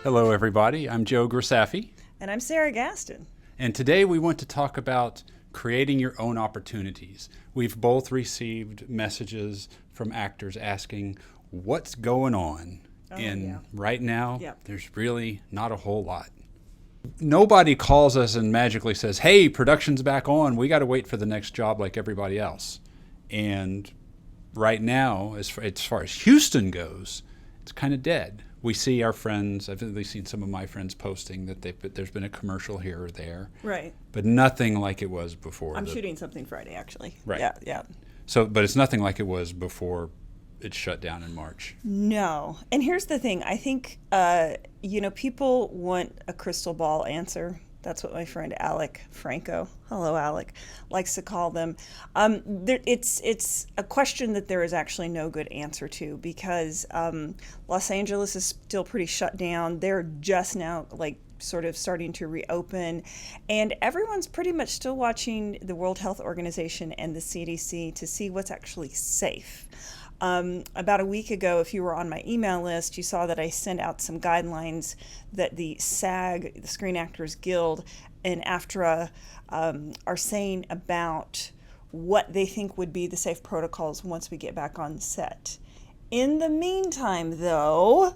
Hello, everybody. I'm Joe Grisaffi, And I'm Sara Gaston. and today we want to talk about creating your own opportunities. We've both received messages from actors asking what's going on. Right now, Yep. there's really not a whole lot. Nobody calls us and magically says, hey, production's back on. We got to wait for the next job like everybody else. And right now, as far as Houston goes, it's kind of dead. We see our friends, I've at least seen some of my friends posting that there's been a commercial here or there, Right. but nothing like it was before. I'm shooting something Friday, actually. Right. Yeah. So, but it's nothing like it was before it shut down in March. No. And here's the thing. I think, people want a crystal ball answer. That's what my friend Alec Franco, hello Alec, likes to call them. It's a question that there is actually no good answer to because Los Angeles is still pretty shut down. They're just now sort of starting to reopen, and everyone's pretty much still watching the World Health Organization and the CDC to see what's actually safe. About a week ago, if you were on my email list, you saw that I sent out some guidelines that the SAG, the Screen Actors Guild, and AFTRA are saying about what they think would be the safe protocols once we get back on set. In the meantime, though...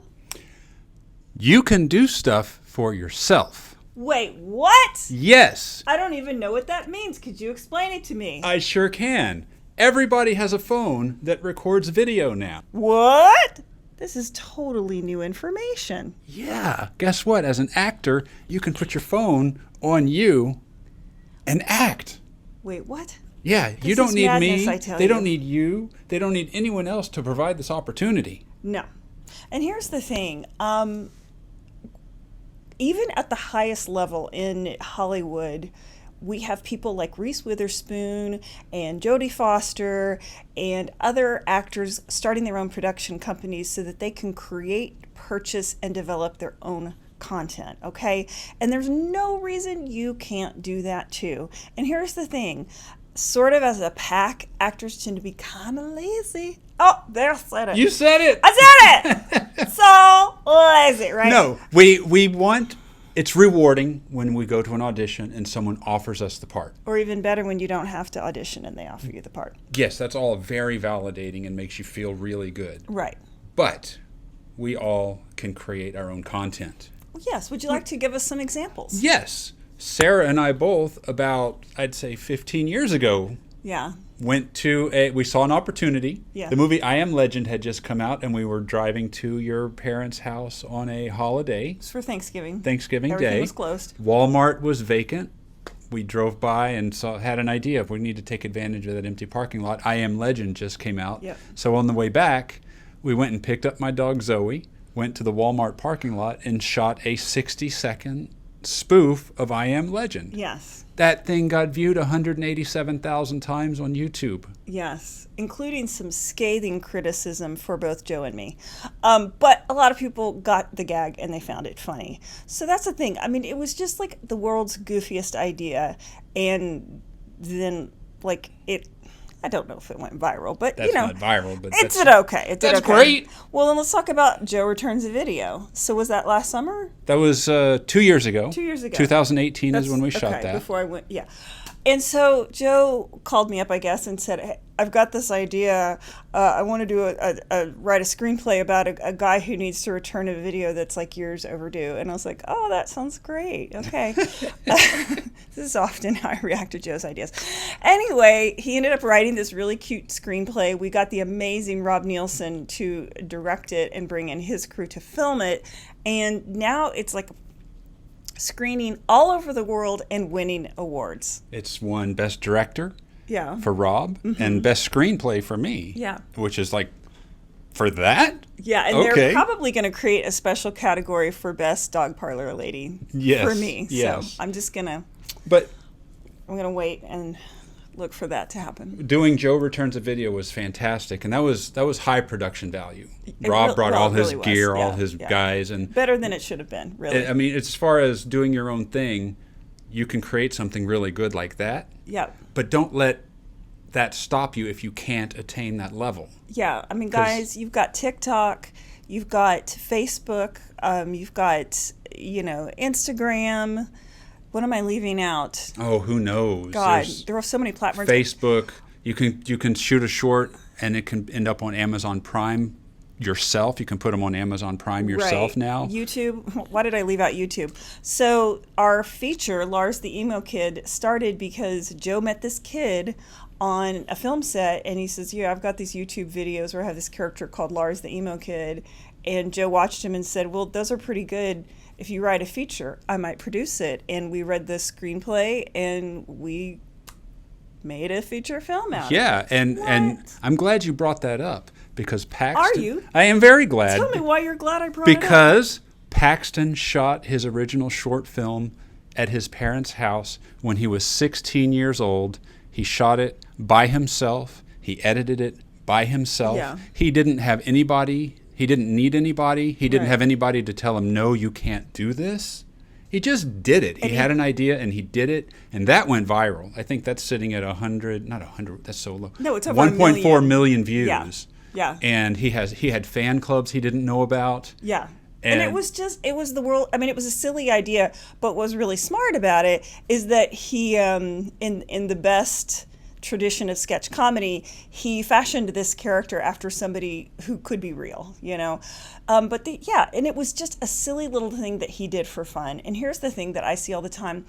You can do stuff for yourself. Wait, what? Yes. I don't even know what that means. Could you explain it to me? I sure can. Everybody has a phone that records video now. What? This is totally new information. Yeah. Guess what? As an actor, you can put your phone on you and act. Wait, what? Yeah, you This don't is need madness, me. I tell They you. don't need you. They don't need anyone else to provide this opportunity. No. And here's the thing. Even at the highest level in Hollywood, we have people like Reese Witherspoon and Jodie Foster and other actors starting their own production companies so that they can create, purchase, and develop their own content, okay? And there's no reason you can't do that too. And here's the thing. Sort of as a pack, actors tend to be kind of lazy. Oh, there, I said it. You said it. I said it! So lazy, right? No, we want... It's rewarding when we go to an audition and someone offers us the part. Or even better when you don't have to audition and they offer you the part. Yes, that's all very validating and makes you feel really good. Right. But we all can create our own content. Well, yes. Would you like to give us some examples? Yes. Sarah and I both, about, I'd say 15 years ago, Yeah. we saw an opportunity. Yeah. The movie I Am Legend had just come out, and we were driving to your parents' house on a holiday, It's for Thanksgiving. Thanksgiving Everything Day. was closed. Walmart was vacant. We drove by and had an idea if we need to take advantage of that empty parking lot. I Am Legend just came out. Yep. So on the way back, we went and picked up my dog Zoe, went to the Walmart parking lot, and shot a 60-second spoof of I Am Legend. Yes. That thing got viewed 187,000 times on YouTube. Yes. Including some scathing criticism for both Joe and me. But a lot of people got the gag and they found it funny. So that's the thing. I mean, it was just like the world's goofiest idea. And then, I don't know if it went viral, but That's not viral, but it did okay. It did that's okay. great. Well, then let's talk about Joe Returns a Video. So was that last summer? That was 2 years ago. 2 years ago. 2018 is when we shot okay, that. Before I went, yeah. And so Joe called me up, I guess, and said, hey, I've got this idea. I want to do write a screenplay about a guy who needs to return a video that's like years overdue. And I was like, oh, that sounds great. Okay. This is often how I react to Joe's ideas. Anyway, he ended up writing this really cute screenplay. We got the amazing Rob Nielsen to direct it and bring in his crew to film it. And now it's like screening all over the world and winning awards. It's won Best Director Yeah. for Rob and Best Screenplay for me. Yeah. Which is like, for that? Yeah, and Okay. they're probably going to create a special category for Best Dog Parlor Lady Yes, for me. yes. So I'm just going to But wait and look for that to happen. doing Joe Returns a Video was fantastic, and that was high production value. It Rob brought all his really was. gear, all Yeah, his yeah. guys, and Better than it should have been, really. I mean, as far as doing your own thing, you can create something really good like that. Yeah. But don't let that stop you if you can't attain that level. Yeah. I mean, guys, you've got TikTok, you've got Facebook, you've got, Instagram. What am I leaving out? Oh, who knows? God, There's there are so many platforms. Facebook. You can shoot a short and it can end up on Amazon Prime yourself. You can put them on Amazon Prime yourself Right. now. YouTube. Why did I leave out YouTube? So our feature, Lars the Emo Kid, started because Joe met this kid on a film set, and he says, "Yeah, I've got these YouTube videos where I have this character called Lars the Emo Kid," and Joe watched him and said, "Well, those are pretty good. If you write a feature, I might produce it." And we read the screenplay, and we made a feature film out of it. Yeah, and What? I'm glad you brought that up because Paxton. Are you? I am very glad. Tell me why you're glad I brought it up. Because Paxton shot his original short film at his parents' house when he was 16 years old. He shot it by himself. He edited it by himself. Yeah. He didn't have anybody. He didn't need anybody. He didn't Right. have anybody to tell him, no, you can't do this. He just did it. He had an idea and he did it. And that went viral. I think that's sitting at 100, not 100, that's so low. No, it's over 1.4 million views. Yeah. Yeah. And he had fan clubs he didn't know about. Yeah. And it And- was the world. I mean, it was a silly idea, but what was really smart about it is that he, in the best tradition of sketch comedy, he fashioned this character after somebody who could be real, and it was just a silly little thing that he did for fun. And here's the thing that I see all the time.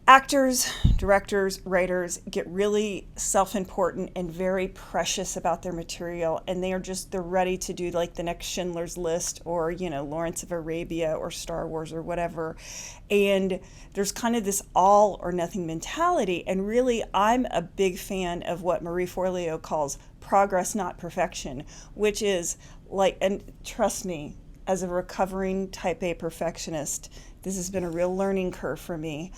Actors, directors, writers get really self-important and very precious about their material, and they're ready to do like the next Schindler's List or, Lawrence of Arabia or Star Wars or whatever. And there's kind of this all or nothing mentality. And really, I'm a big fan of what Marie Forleo calls progress, not perfection, which is like, and trust me, as a recovering type A perfectionist, this has been a real learning curve for me.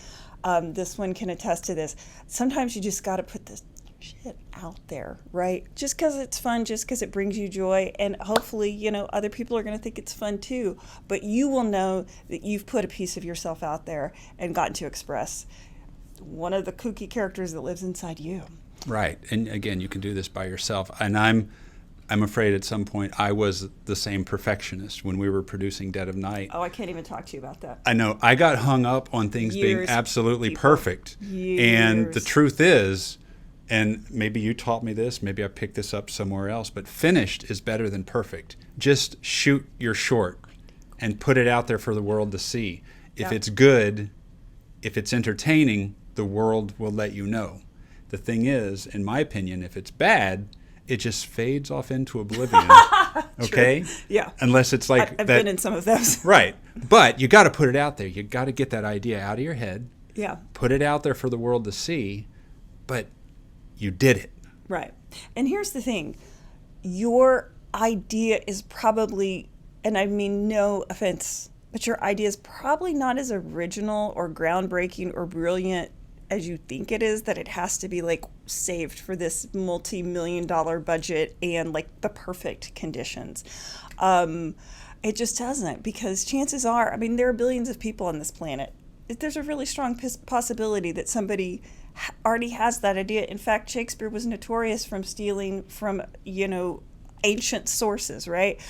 This one can attest to this. Sometimes you just got to put this shit out there, right? Just because it's fun, just because it brings you joy. And hopefully, other people are going to think it's fun too. But you will know that you've put a piece of yourself out there and gotten to express one of the kooky characters that lives inside you. Right. And again, you can do this by yourself. And I'm afraid at some point I was the same perfectionist when we were producing Dead of Night. Oh, I can't even talk to you about that. I know. I got hung up on things being Years, absolutely people. perfect. And the Years. truth is, and maybe you taught me this, maybe I picked this up somewhere else, but finished is better than perfect. Just shoot your short and put it out there for the world to see. If Yeah. it's good, if it's entertaining, the world will let you know. The thing is, in my opinion, if it's bad, it just fades off into oblivion. Okay? Yeah. Unless it's like I've that. been in some of those. Right. But you got to put it out there. You got to get that idea out of your head, Yeah. put it out there for the world to see, but you did it. Right. And here's the thing. Your idea is probably, and I mean no offense, but your idea is probably not as original or groundbreaking or brilliant as you think it is, that it has to be like saved for this multi-million-dollar budget and like the perfect conditions. It just doesn't, because chances are, I mean, there are billions of people on this planet. There's a really strong possibility that somebody already has that idea. In fact, Shakespeare was notorious from stealing from, ancient sources, right?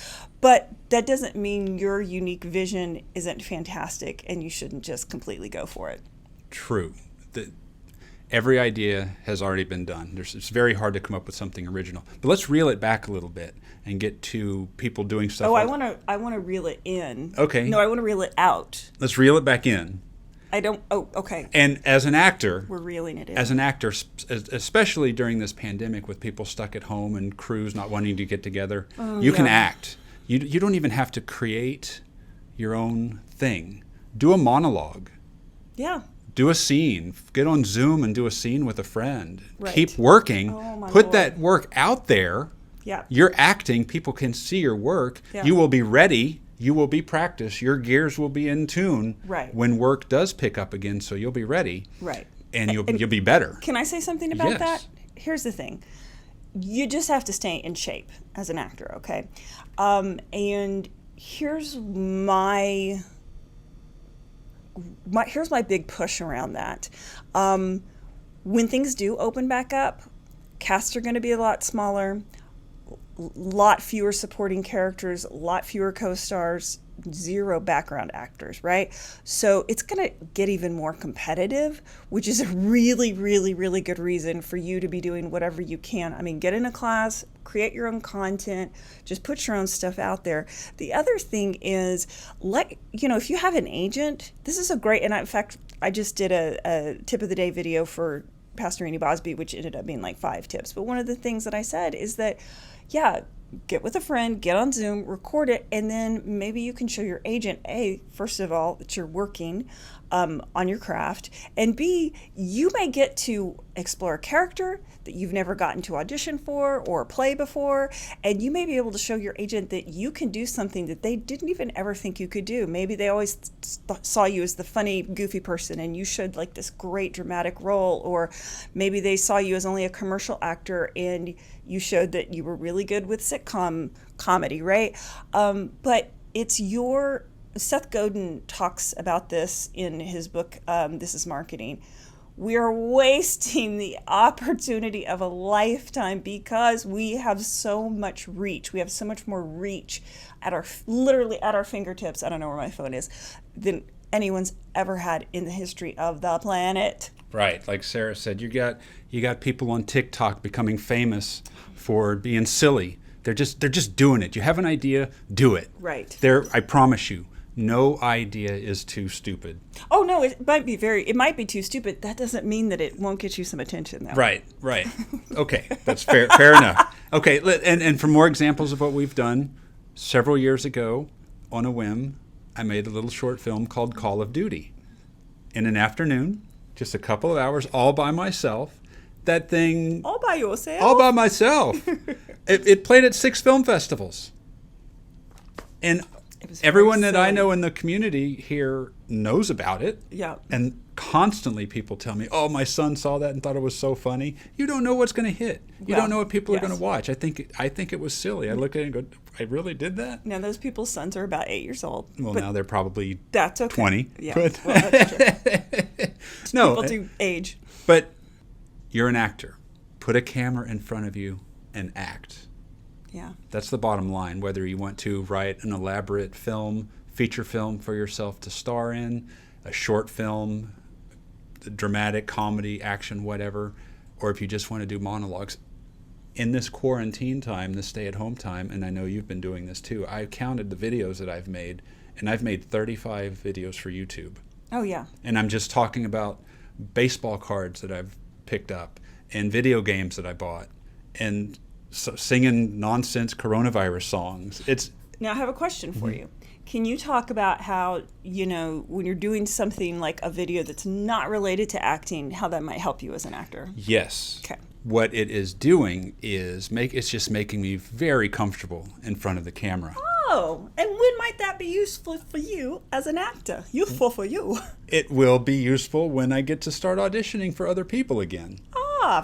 But that doesn't mean your unique vision isn't fantastic and you shouldn't just completely go for it. True. Every idea has already been done. It's very hard to come up with something original. But let's reel it back a little bit and get to people doing stuff. Oh, I want to reel it in. Okay. No, I want to reel it out. Let's reel it back in. I don't. Oh, okay. And as an actor, We're reeling it in. as an actor, especially during this pandemic with people stuck at home and crews not wanting to get together, you can act. You don't even have to create your own thing. Do a monologue. Yeah. Do a scene. Get on Zoom and do a scene with a friend. Right. Keep working. Oh, my Put Lord. that work out there. Yeah. You're acting. People can see your work. Yeah. You will be ready. You will be practiced. Your gears will be in tune Right. when work does pick up again, so you'll be ready. Right. And you'll be better. Can I say something about Yes. that? Here's the thing. You just have to stay in shape as an actor, okay? And here's my big push around that. When things do open back up, casts are going to be a lot smaller. lot fewer supporting characters, a lot fewer co-stars, zero background actors, right? So it's going to get even more competitive, which is a really, really, really good reason for you to be doing whatever you can. I mean, get in a class, create your own content, just put your own stuff out there. The other thing is, if you have an agent, this is a great, and in fact, I just did a tip of the day video for Pastor Annie Bosby, which ended up being like 5 tips. But one of the things that I said is that, yeah, get with a friend, get on Zoom, record it, and then maybe you can show your agent, A, first of all, that you're working on your craft, and B, you may get to explore a character that you've never gotten to audition for or play before, and you may be able to show your agent that you can do something that they didn't even ever think you could do. Maybe they always saw you as the funny, goofy person, and you showed like this great dramatic role, or maybe they saw you as only a commercial actor and you showed that you were really good with sitcom comedy, right? But it's Seth Godin talks about this in his book, This is Marketing. We are wasting the opportunity of a lifetime because we have so much reach. We have so much more reach literally at our fingertips. I don't know where my phone is, than anyone's ever had in the history of the planet. Right, like Sarah said, you got people on TikTok becoming famous for being silly. They're just doing it. You have an idea, do it. Right. I promise you, no idea is too stupid. Oh no, it might be too stupid. That doesn't mean that it won't get you some attention though. Right. Okay, that's fair enough. Okay, and for more examples of what we've done, several years ago, on a whim, I made a little short film called Call of Duty. In an afternoon, just a couple of hours, all by myself. That thing... All by yourself? All by myself. It played at 6 film festivals. And everyone that I know in the community here knows about it. Yeah. And constantly people tell me, oh, my son saw that and thought it was so funny. You don't know what's going to hit. You don't know what people are going to watch. I think it was silly. I look at it and go, I really did that? Now, those people's sons are about 8 years old. Well, now they're probably that's okay. 20. Yeah, but well, that's true. No, people do age. But you're an actor. Put a camera in front of you and act. Yeah. That's the bottom line. Whether you want to write an elaborate feature film for yourself to star in, a short film, dramatic, comedy, action, whatever, or if you just want to do monologues. In this quarantine time, this stay-at-home time, and I know you've been doing this too, I've counted the videos that I've made, and I've made 35 videos for YouTube. Oh, yeah. And I'm just talking about baseball cards that I've picked up and video games that I bought and singing nonsense coronavirus songs. Now I have a question for you. Can you talk about how, when you're doing something like a video that's not related to acting, how that might help you as an actor? Yes. Okay. What it is doing is it's just making me very comfortable in front of the camera. Oh, and when might that be useful for you as an actor? Useful for you. It will be useful when I get to start auditioning for other people again.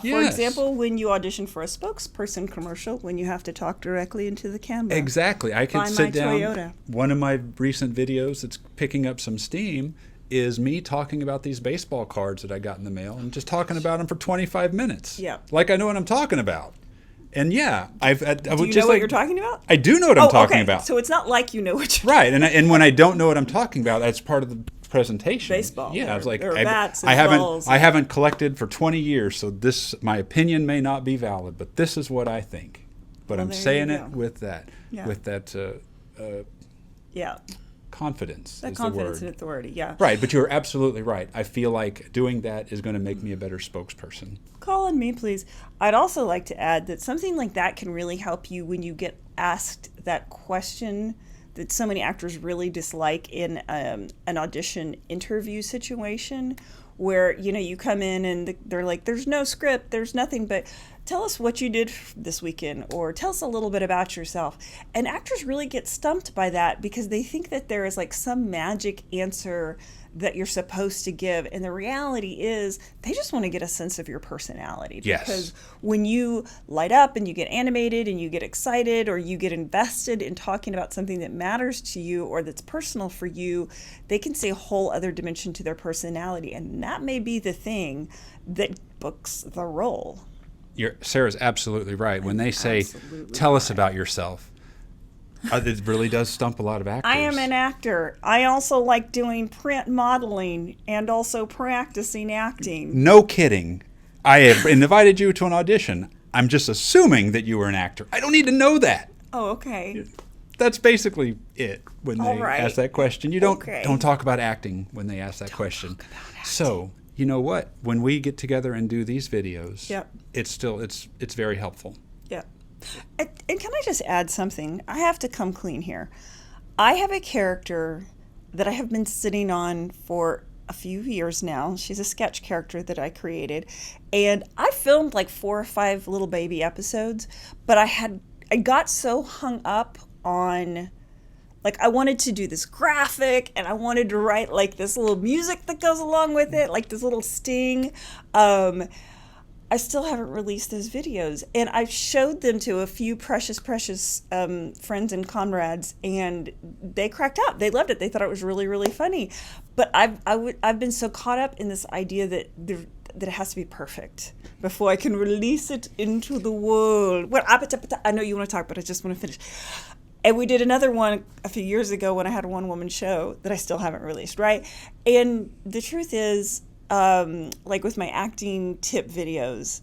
For example, when you audition for a spokesperson commercial, when you have to talk directly into the camera. Exactly. I can sit down. Toyota. One of my recent videos that's picking up some steam is me talking about these baseball cards that I got in the mail and just talking about them for 25 minutes. Yeah. Like I know what I'm talking about. And yeah, do you know what you're talking about? I do know what I'm talking about. So it's not like you know what you're right. And when I don't know what I'm talking about, that's part of the presentation. Baseball. Yeah, I was like, bats and I haven't collected for 20 years, so my opinion may not be valid, but this is what I think. But I'm saying it with that, confidence. That is confidence the word. and authority, yeah. Right, but you're absolutely right. I feel like doing that is going to make me a better spokesperson. Call on me, please. I'd also like to add that something like that can really help you when you get asked that question that so many actors really dislike in an audition interview situation where, you come in and they're like, there's no script, there's nothing, but tell us what you did this weekend, or tell us a little bit about yourself. And actors really get stumped by that because they think that there is like some magic answer that you're supposed to give. And the reality is they just want to get a sense of your personality. Yes. Because when you light up and you get animated and you get excited or you get invested in talking about something that matters to you or that's personal for you, they can see a whole other dimension to their personality. And that may be the thing that books the role. Sarah's absolutely right. When they say, absolutely tell us right. about yourself, it really does stump a lot of actors. I am an actor. I also like doing print modeling and also practicing acting. No kidding. I have invited you to an audition. I'm just assuming that you were an actor. I don't need to know that. Oh, okay. That's basically it when All they right. ask that question. You Okay. don't talk about acting when they ask that question. So, you know what? When we get together and do these videos, Yep. it's very helpful. Yeah. And can I just add something? I have to come clean here. I have a character that I have been sitting on for a few years now. She's a sketch character that I created. And I filmed like 4 or 5 little baby episodes, but I got so hung up on, like, I wanted to do this graphic and I wanted to write like this little music that goes along with it, like this little sting. I still haven't released those videos, and I've showed them to a few precious friends and comrades, and they cracked up. They loved it. They thought it was really, really funny. But I've been so caught up in this idea that it has to be perfect before I can release it into the world. Well, I know you want to talk, but I just want to finish. And we did another one a few years ago when I had a one-woman show that I still haven't released, right? And the truth is, like with my acting tip videos,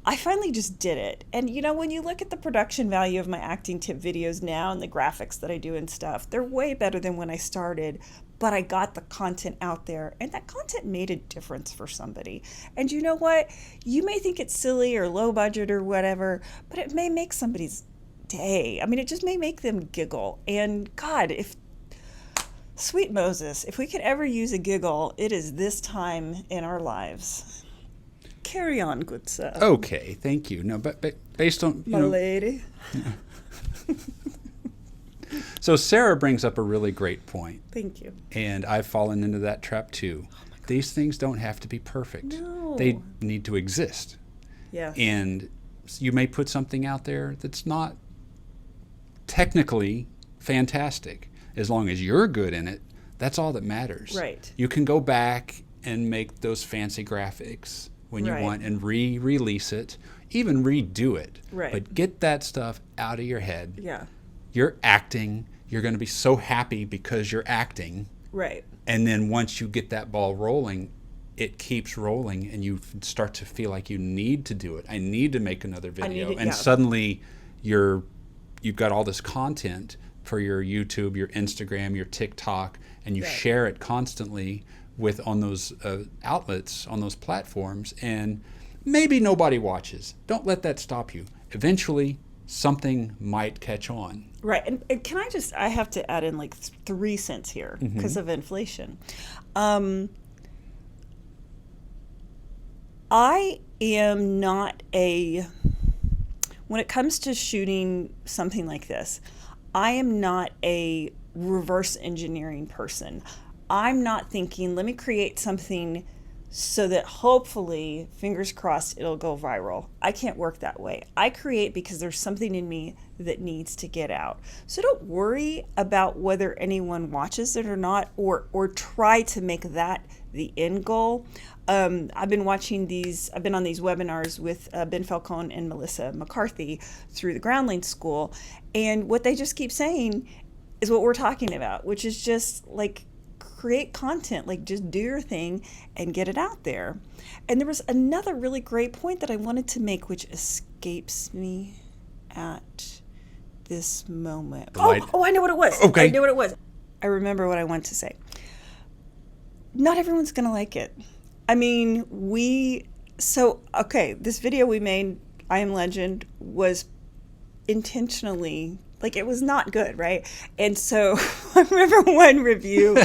I finally just did it. And you know, when you look at the production value of my acting tip videos now and the graphics that I do and stuff, they're way better than when I started. But I got the content out there, and that content made a difference for somebody. And you know what? You may think it's silly or low budget or whatever, but it may make somebody's day. I mean, it just may make them giggle. And God, Sweet Moses, if we could ever use a giggle, it is this time in our lives. Carry on, good sir. Okay, thank you. No, but based on My lady. So Sarah brings up a really great point, Thank you. and I've fallen into that trap too. These things don't have to be perfect. No. They need to exist. Yes. And you may put something out there that's not technically fantastic. As long as you're good in it, that's all that matters. Right. You can go back and make those fancy graphics when you Right. want and release it, even redo it. Right. But get that stuff out of your head. Yeah. You're acting. You're going to be so happy because you're acting. Right. And then once you get that ball rolling, it keeps rolling and you start to feel like you need to do it. I need to make another video. it, and yeah. suddenly you've got all this content for your YouTube, your Instagram, your TikTok, and you Right. share it constantly on those outlets, on those platforms, and maybe nobody watches. Don't let that stop you. Eventually, something might catch on. Right. And can I have to add in like 3 cents here because of inflation. I am not when it comes to shooting something like this, I am not a reverse engineering person. I'm not thinking, let me create something so that hopefully, fingers crossed, it'll go viral. I can't work that way. I create because there's something in me that needs to get out. So don't worry about whether anyone watches it or not, or try to make that the end goal. I've been on these webinars with Ben Falcone and Melissa McCarthy through the Groundling School, and what they just keep saying is what we're talking about, which is just like create content, like just do your thing and get it out there. And there was another really great point that I wanted to make, which escapes me at this moment. Oh, I know what it was. Okay. I know what it was. I remember what I wanted to say. Not everyone's going to like it. I mean, this video we made, I Am Legend, was intentionally, like, it was not good, right? And so I remember one review,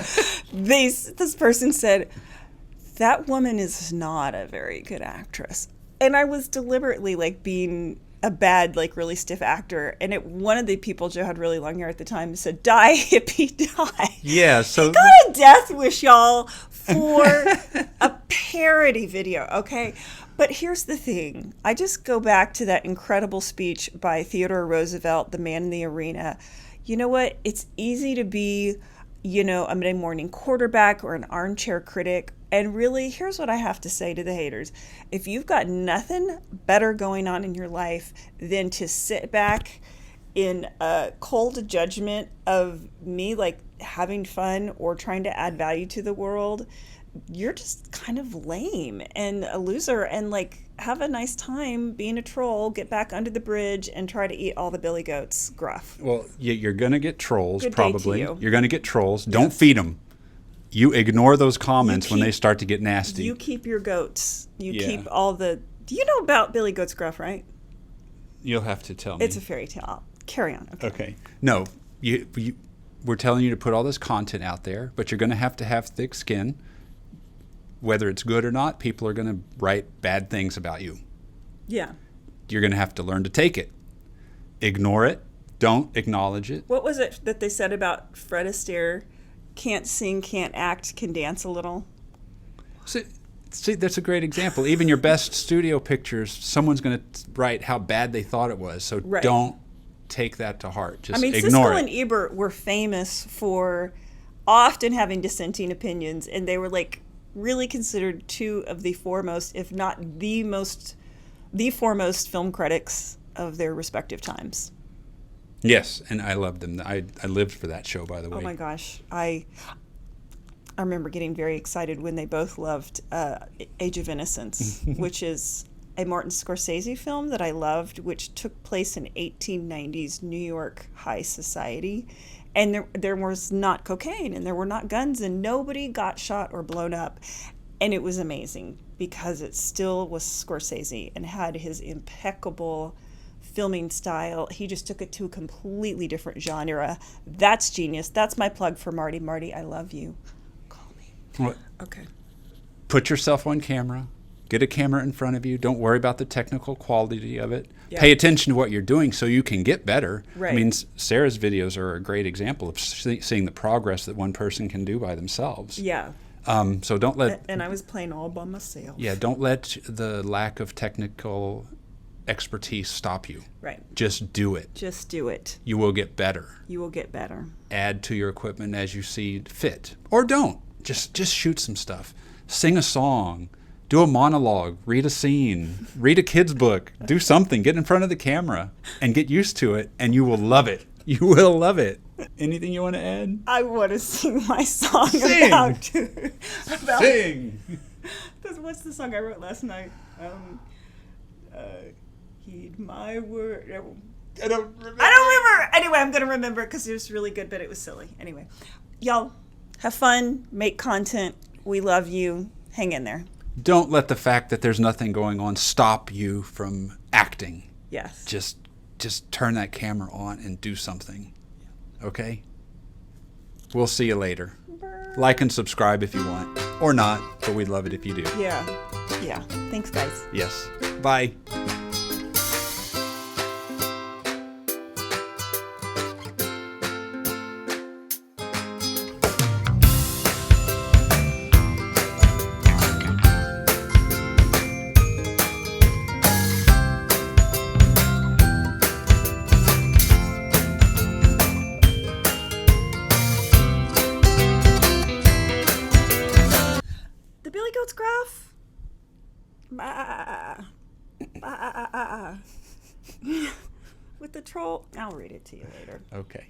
this person said, that woman is not a very good actress. And I was deliberately like being a bad, like really stiff actor. And one of the people, Joe had really long hair at the time, said, die, hippie, die. Yeah, so... He got a death wish, y'all, for a parody video, okay? But here's the thing. I just go back to that incredible speech by Theodore Roosevelt, the man in the arena. You know what? It's easy to be, a Monday morning quarterback or an armchair critic And really, here's what I have to say to the haters. If you've got nothing better going on in your life than to sit back in a cold judgment of me, like having fun or trying to add value to the world, you're just kind of lame and a loser, and like have a nice time being a troll, get back under the bridge and try to eat all the billy goats gruff. Well, you're going to get trolls, Good day to probably. you. You're going to get trolls. Don't feed them. You ignore those comments when keep- they start to get nasty. You keep your goats. You Yeah. keep all the. Do you know about Billy Goat's Gruff, right? You'll have to tell me. It's a fairy tale. Carry on. Okay. Okay. No, we're telling you to put all this content out there, but you're going to have thick skin. Whether it's good or not, people are going to write bad things about you. Yeah. You're going to have to learn to take it. Ignore it. Don't acknowledge it. What was it that they said about Fred Astaire? Can't sing, can't act, can dance a little. See, that's a great example. Even your best studio pictures, someone's going to write how bad they thought it was. So Right. don't take that to heart. Just Siskel ignore it. and Ebert were famous for often having dissenting opinions, and they were like really considered two of the foremost, if not the foremost film critics of their respective times. Yes, and I loved them. I lived for that show, by the way. Oh my gosh, I remember getting very excited when they both loved Age of Innocence, which is a Martin Scorsese film that I loved, which took place in 1890s New York high society. And there was not cocaine, and there were not guns, and nobody got shot or blown up. And it was amazing because it still was Scorsese and had his impeccable filming style. He just took it to a completely different genre. That's genius. That's my plug for Marty. Marty, I love you. Call me. What? Okay. Put yourself on camera. Get a camera in front of you. Don't worry about the technical quality of it. Yeah. Pay attention to what you're doing so you can get better. Right. I mean, Sarah's videos are a great example of seeing the progress that one person can do by themselves. Yeah. So don't let And I was playing all by myself. don't let the lack of technical expertise stop you. Right. Just do it. Just do it. You will get better. You will get better. Add to your equipment as you see fit, or don't. Just shoot some stuff. Sing a song. Do a monologue, read a scene, read a kid's book, do something, get in front of the camera and get used to it, and you will love it. You will love it. Anything you want to add? I want to sing my song Sing. about Sing! what's the song I wrote last night? Heed my word. I don't remember. I don't remember. Anyway, I'm going to remember it because it was really good, but it was silly. Anyway, y'all have fun, make content. We love you. Hang in there. Don't let the fact that there's nothing going on stop you from acting. Yes. Just turn that camera on and do something. Okay? We'll see you later. Like and subscribe if you want. Or not, but we'd love it if you do. Yeah. Yeah. Thanks, guys. Yes. Bye. The Billy Goat's Gruff. Bah. Bah. With the troll. I'll read it to you later. Okay.